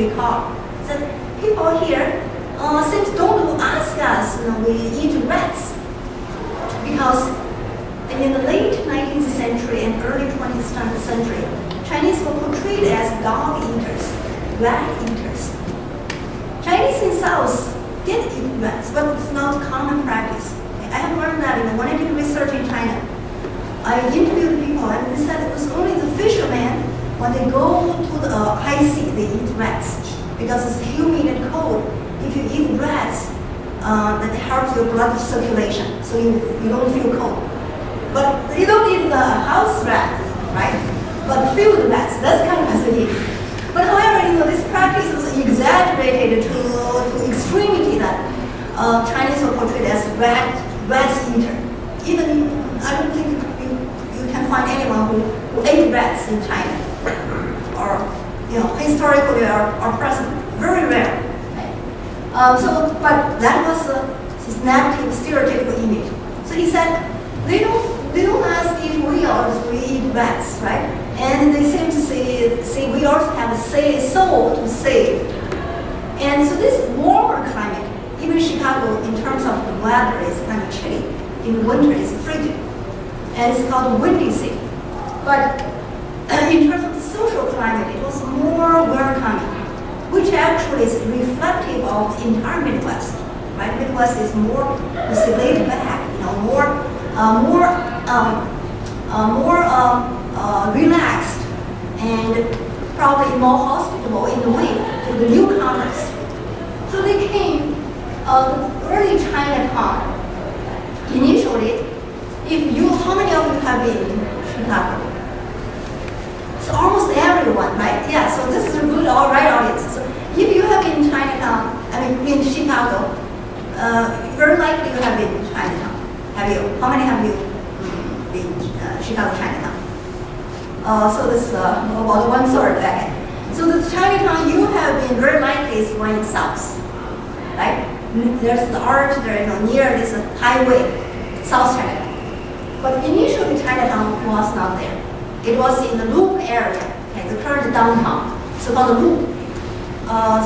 recall. That people here seems don't ask us, we eat rats. Because in the late 19th century and early 20th century, Chinese were portrayed as dog eaters, rat eaters. Chinese in South did eat rats, but it's not common practice. I have learned that when I did research in China. I interviewed people and they said it was only the fishermen, when they go to the high sea, they eat rats. Because it's humid and cold. If you eat rats, that helps your blood circulation, so you don't feel cold. But you don't eat the house rat, right? But field rats, that's kind of what you eat. But however, this practice is exaggerated to extremity that Chinese are portrayed as rats eater. Even, I don't think you can find anyone who ate rats in China. Or, historically or present, very rare. But that was this negative, stereotypical image. So he said, they don't ask if we eat rats, right? And they seem to say we also have a soul to save. And so this warmer climate, even Chicago, in terms of the weather, is kind of chilly. In winter, it's frigid. And it's called windy city. But in terms of the social climate, it was more welcoming, which actually is reflective of the entire Midwest. Right? Midwest is more laid back, more relaxed, and probably more hospitable in a way to the newcomers. So they came, early Chinatown. Initially, how many of you have been in Chicago? So almost everyone, right? Yeah, so this is a good, all right audience. So if you have been in Chinatown, been to Chicago, very likely you have been in Chinatown. Have you? How many have you been to Chicago, Chinatown? So this is about 1/3 back. So the Chinatown you have been very likely is going south, right? There's the arch there, near this highway, South Chinatown. But initially Chinatown was not there. It was in the Loop area, okay, the current downtown, so-called Loop.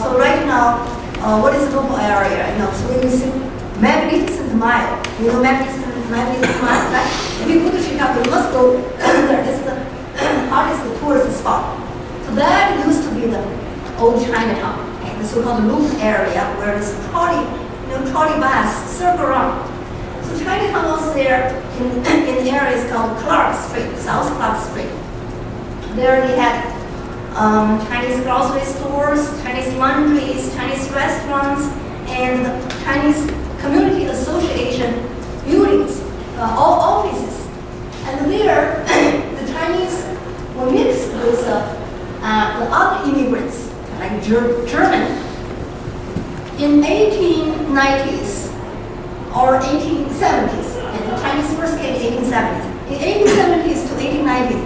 So right now, what is the Loop area? So you see Magnificent Mile. You know Magnificent Mile, right? If you go to Chicago, you must go there. This is the hottest tourist spot. So that used to be the old Chinatown, okay, the so-called Loop area where this trolley bus circle around. So Chinatown was there in areas called Clark Street, South Clark Street. There they had Chinese grocery stores, Chinese laundries, Chinese restaurants, and Chinese Community Association buildings, all offices. And there, the Chinese were mixed with the other immigrants, like German. In 1890s or 1870s, and the Chinese first came in 1870s. In 1870s to 1890s,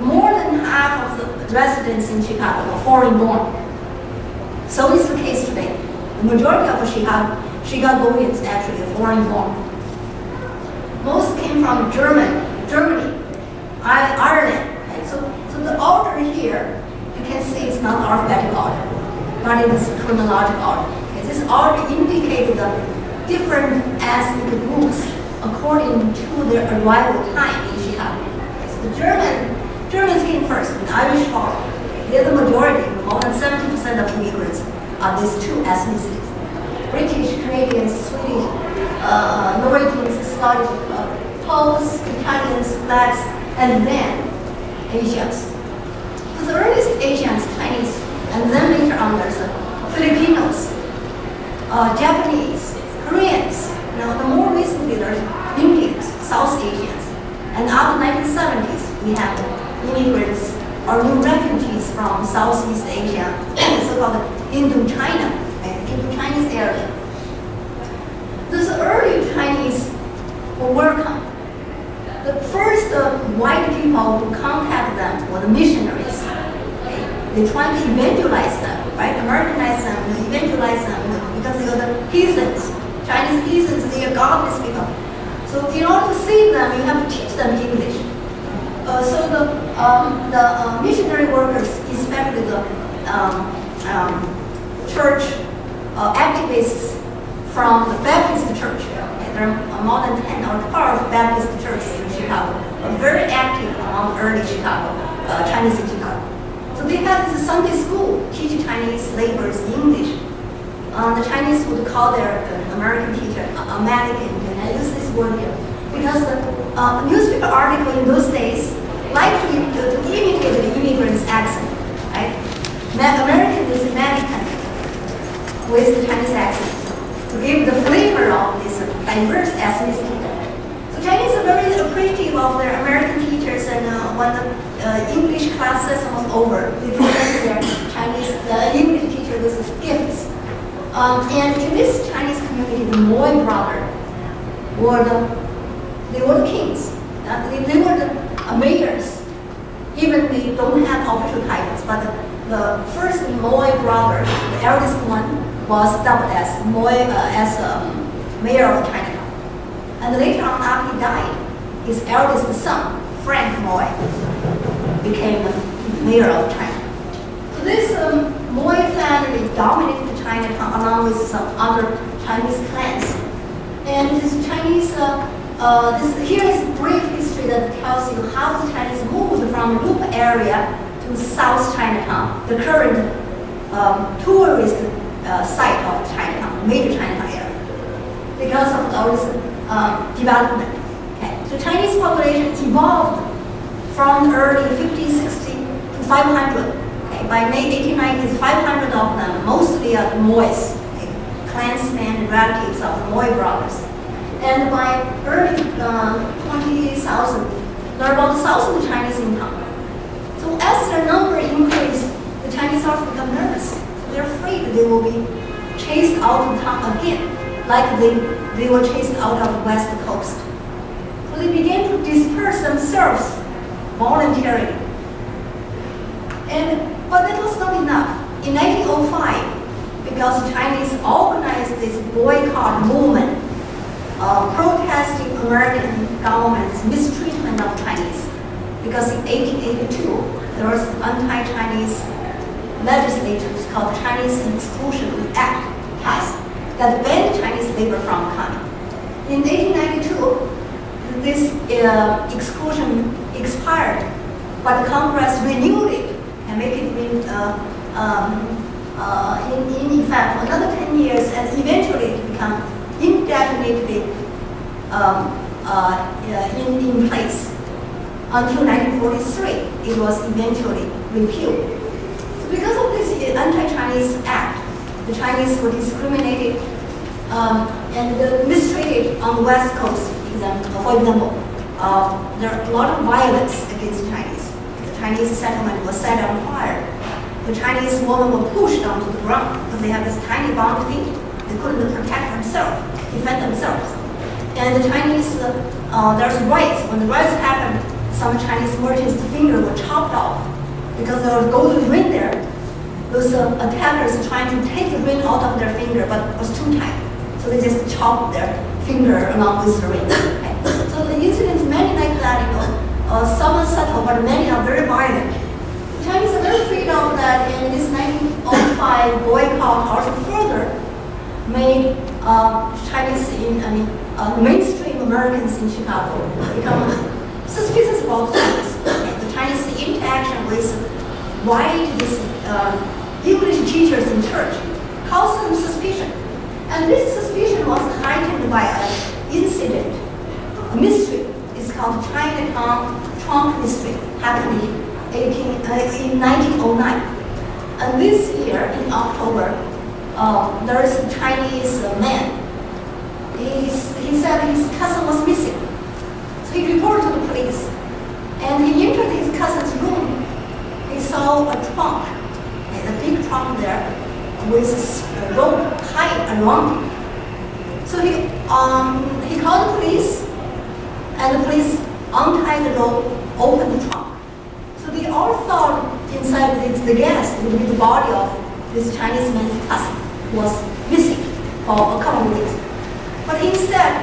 more than half of the residents in Chicago were foreign-born. So is the case today. The majority of Chicagoans actually are foreign-born. Most came from Germany, Ireland. Okay? So the order here, you can see it's not alphabetical order, but it is chronological order. Okay? This order indicates the different ethnic groups according to their arrival time in Chicago. Okay? So the Germans came first, the Irish followed. They're the majority, more than 70% of immigrants are these two ethnicities. British, Canadians, Swedish, Norwegians, Scottish, Poles, Italians, blacks, and then Asians. So the earliest Asians, Chinese, and then later on there's Filipinos, Japanese, Koreans. The more recently there's Indians, South Asians. And after 1970s, we have immigrants or new refugees from Southeast Asia, so-called Indochina, Indo-Chinese area. Those early Chinese were welcome. The first white people who contact them were the missionaries. Okay? They tried to evangelize them, right? Americanize them, evangelize them, because they are the heathens. Chinese heathens, they are godless people. So in order to save them, you have to teach them English. So the missionary workers, especially the church activists from the Baptist church. Okay, there are more than 10 or 12 Baptist churches in Chicago, very active among early Chicago, Chinese in Chicago. So they had this Sunday school teaching Chinese laborers English. The Chinese would call their American teacher American, and I use this word here because the newspaper article in those days liked to imitate the immigrant's accent, right? American is American with the Chinese accent to give the flavor of this diverse ethnicity. So Chinese are very appreciative of their American teachers, and when the English class session was over, they presented their Chinese English teacher with gifts. And in this Chinese community, the Moy brothers were the kings. They were the mayors. Even they don't have official titles, but the first Moy brother, the eldest one, was dubbed as mayor of Chinatown. And later on, after he died, his eldest son, Frank Moy, became the mayor of China. So this Moy family dominated Chinatown along with some other Chinese clans. And this Chinese, here is a brief history that tells you how the Chinese moved from Loop area to South Chinatown, the current tourist site of Chinatown, major Chinatown area, because of all this development. Okay. So Chinese population evolved from the early 50s, 60 to 500. By May 1890s, 500 of them, mostly are Moys, clansmen and relatives of Moy brothers. And by early 20,000, there are about 1,000 Chinese in town. So as their number increased, the Chinese also become nervous. So they're afraid they will be chased out of town again, like they were chased out of the West Coast. So they began to disperse themselves voluntarily. But that was not enough. In 1905, because the Chinese organized this boycott movement, protesting American government's mistreatment of Chinese. Because in 1882, there was anti-Chinese legislation called the Chinese Exclusion Act passed that banned Chinese labor from coming. In 1892, this exclusion expired, but the Congress renewed it and make it in effect for another 10 years, and eventually it become indefinitely in place. Until 1943, it was eventually repealed. So because of this anti-Chinese act, the Chinese were discriminated and mistreated on the West Coast. For example, there are a lot of violence against Chinese. Chinese settlement was set on fire. The Chinese women were pushed onto the ground because they have this tiny bound feet. They couldn't protect themselves, defend themselves. And the Chinese, there's riots. When the riots happened, some Chinese merchants' fingers were chopped off because there was golden ring there. Those attackers trying to take the ring out of their finger, but it was too tight. So they just chopped their finger along with the ring. Okay. So the incidents, many like that, some are subtle, but many are very violent. The Chinese are very afraid of that, and this 1905 boycott also further made mainstream Americans in Chicago become suspicious about Chinese. The Chinese interaction with white English teachers in church caused them suspicion. And this suspicion was heightened by an incident, a mystery. It's called Chinatown Trump mystery, happened in 1909. And this year, in October, there is a Chinese man. He said his cousin was missing. So he reported to the police. And he entered his cousin's room. He saw a trunk, a big trunk there, with a rope tied around him. So he called the police, and the police untied the rope, opened the trunk. So they all thought inside the gas would be the body of this Chinese man's cousin who was missing for a couple of weeks. But instead,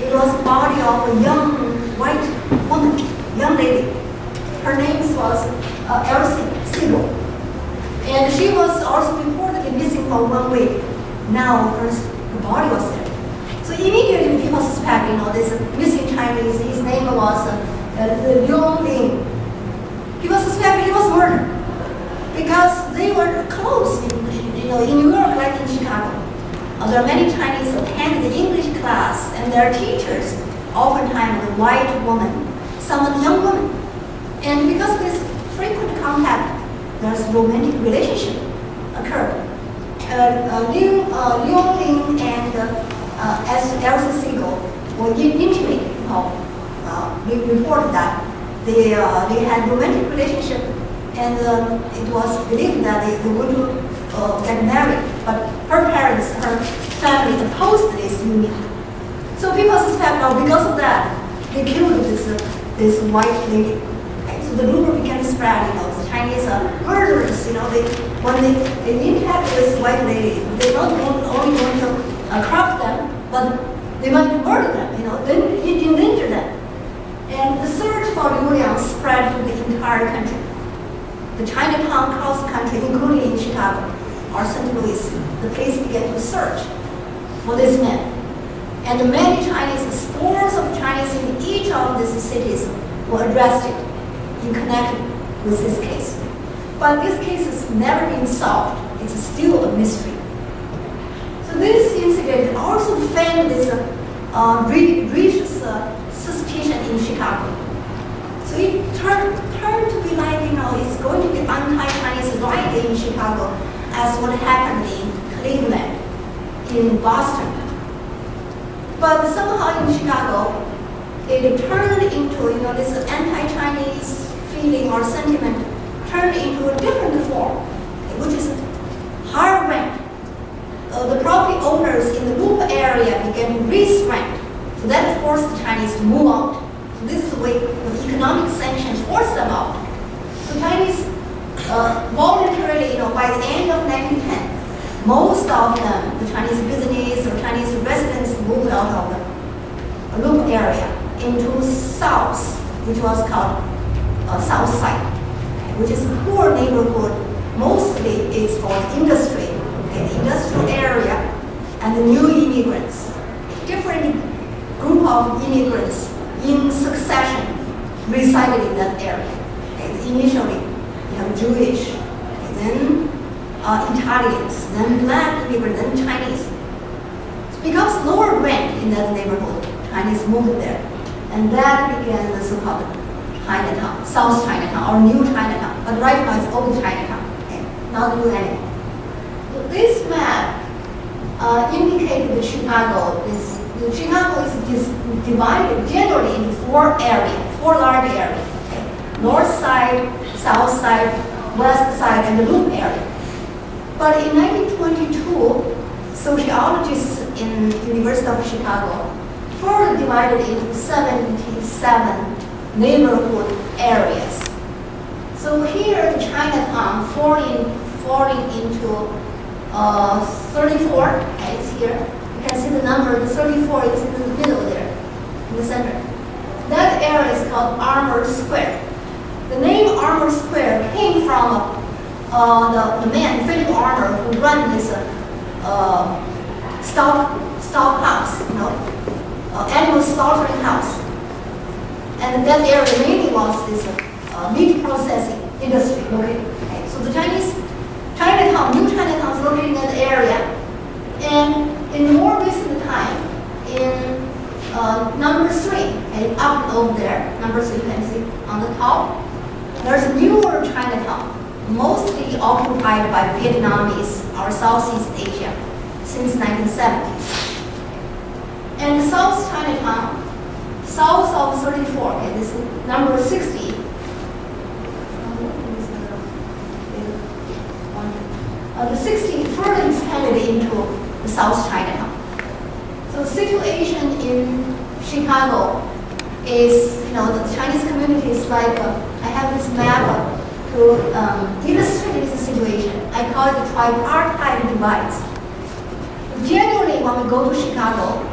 it was the body of a young white woman, young lady. Her name was Elsie Siegel. And she was also reportedly missing for 1 week. Now, her body was there. So immediately people suspect, this missing Chinese, his name was Huping Ling. People suspect he was murdered because they were close in New York like in Chicago. There are many Chinese attend the English class, and their teachers oftentimes a white woman, some young woman. And because of this frequent contact, there's romantic relationship occurred. Liu Ling and Elsa Siegel were intimate people. We reported that they had romantic relationship, and it was believed that they were going to get married. But her parents, her family opposed this union. So people suspect, because of that, they killed this white lady. Okay? So the rumor began to spread. The Chinese murderers. When they interact with this white lady, they're not only going to crop them, but they might murder them. Then endanger them. And the search for Liu Liang spread to the entire country. The Chinatown cross country, including in Chicago or St. Louis, the police began to search for this man. And many Chinese, scores of Chinese in each of these cities were arrested in connection with this case. But this case has never been solved. It's still a mystery. So this incident also fanned this religious suspicion in Chicago. So it turned to be like, it's going to be anti-Chinese riot in Chicago as what happened in Cleveland, in Boston. But somehow in Chicago, it turned into, this anti-Chinese feeling or sentiment turned into a different form, which is higher rent. The property owners in the Loop area began to raise rent. So that forced the Chinese to move out. So this is the way the economic sanctions forced them out. So Chinese voluntarily, by the end of 1910, most of them, the Chinese business or Chinese residents, moved out of the Loop area into South, which was called South Side, which is a poor neighborhood. Mostly it's for industry, the industrial area, and the new immigrants. Different group of immigrants in succession resided in that area. Initially, you have Jewish, then Italians, then black immigrants, then Chinese. Because lower rent in that neighborhood, Chinese moved there. And that began the so-called Chinatown, South Chinatown, or New Chinatown. But right now it's Old Chinatown, not new anymore. So this map indicated the Chicago. Chicago is divided generally into four large areas. North side, south side, west side, and the Loop area. But in 1922, sociologists in University of Chicago further divided into 77 neighborhood areas. So here, the Chinatown falling into 34. It's here. You can see the number. The 34 is in the middle there, in the center. That area is called Armour Square. The name Armour Square came from the man, Philip Armour, who ran this stock house, animal slaughtering house. And that area mainly was this meat processing industry located. Okay. So the Chinatown, New Chinatown is located in that area. And in more recent time, in number 3, up over there, number 3 you can see on the top, there's a newer Chinatown, mostly occupied by Vietnamese or Southeast Asia since 1970s. And South Chinatown, south of 34, this is number 60. The 60 further expanded into the South Chinatown. So the situation in Chicago is, the Chinese community is like, I have this map to illustrate this situation. I call it the tripartite divides. Generally, when we go to Chicago,